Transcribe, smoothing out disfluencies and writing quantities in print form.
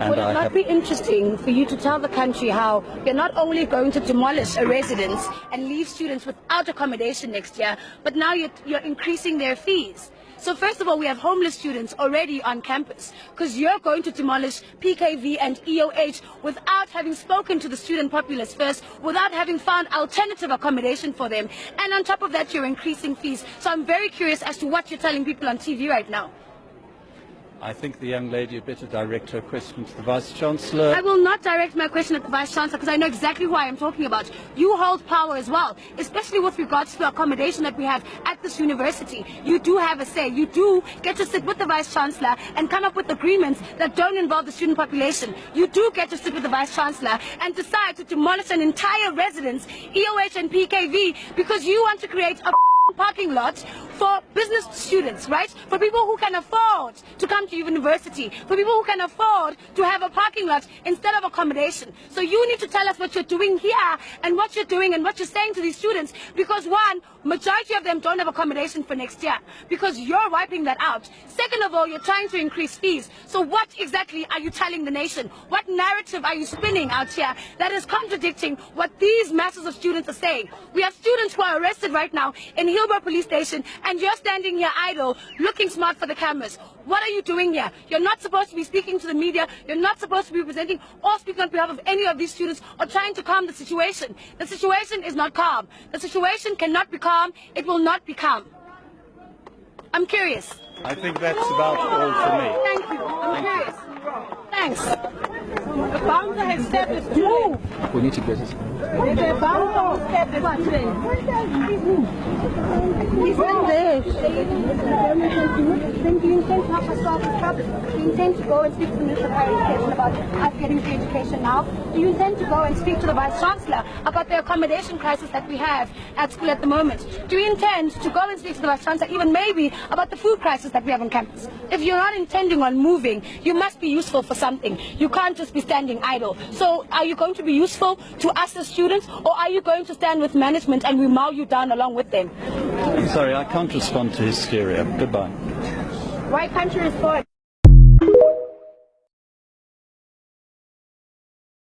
Would it not be interesting for you to tell the country how you're not only going to demolish a residence and leave students without accommodation next year, but now you're increasing their fees? So first of all, we have homeless students already on campus because you're going to demolish PKV and EOH without having spoken to the student populace first, without having found alternative accommodation for them. And on top of that, you're increasing fees. So I'm very curious as to what you're telling people on TV right now. I think the young lady had better direct her question to the Vice-Chancellor. I will not direct my question at the Vice-Chancellor because I know exactly who I am talking about. You hold power as well, especially with regards to the accommodation that we have at this university. You do have a say. You do get to sit with the Vice-Chancellor and come up with agreements that don't involve the student population. You do get to sit with the Vice-Chancellor and decide to demolish an entire residence, EOH and PKV, because you want to create a parking lot for business students, right? For people who can afford to come to university, for people who can afford to have a parking lot instead of accommodation. So you need to tell us what you're doing here and what you're doing and what you're saying to these students, because one, majority of them don't have accommodation for next year because you're wiping that out. Second of all, you're trying to increase fees. So what exactly are you telling the nation? What narrative are you spinning out here that is contradicting what these masses of students are saying? We have students who are arrested right now in Hillbrow Police Station, and you're standing here idle, looking smart for the cameras. What are you doing here? You're not supposed to be speaking to the media. You're not supposed to be presenting or speaking on behalf of any of these students or trying to calm the situation. The situation is not calm. The situation cannot be calm. It will not be calm. I'm curious. I think that's about all for me. Thank you. I'm curious. Thanks. The bouncer has stepped us to move. We need to get it. The bouncer has stepped us to He's still there. Then do you intend to help us solve this problem? Do you intend to go and speak to the Minister of Higher Education about us getting free education now? Do you intend to go and speak to the Vice-Chancellor about the accommodation crisis that we have at school at the moment? Do you intend to go and speak to the Vice-Chancellor even maybe about the food crisis that we have on campus? If you're not intending on moving, you must be useful for something. You can't just be standing idle. So are you going to be useful to us as students, or are you going to stand with management and we mow you down along with them? I'm sorry, I can't respond to hysteria. Goodbye. Why can't you respond?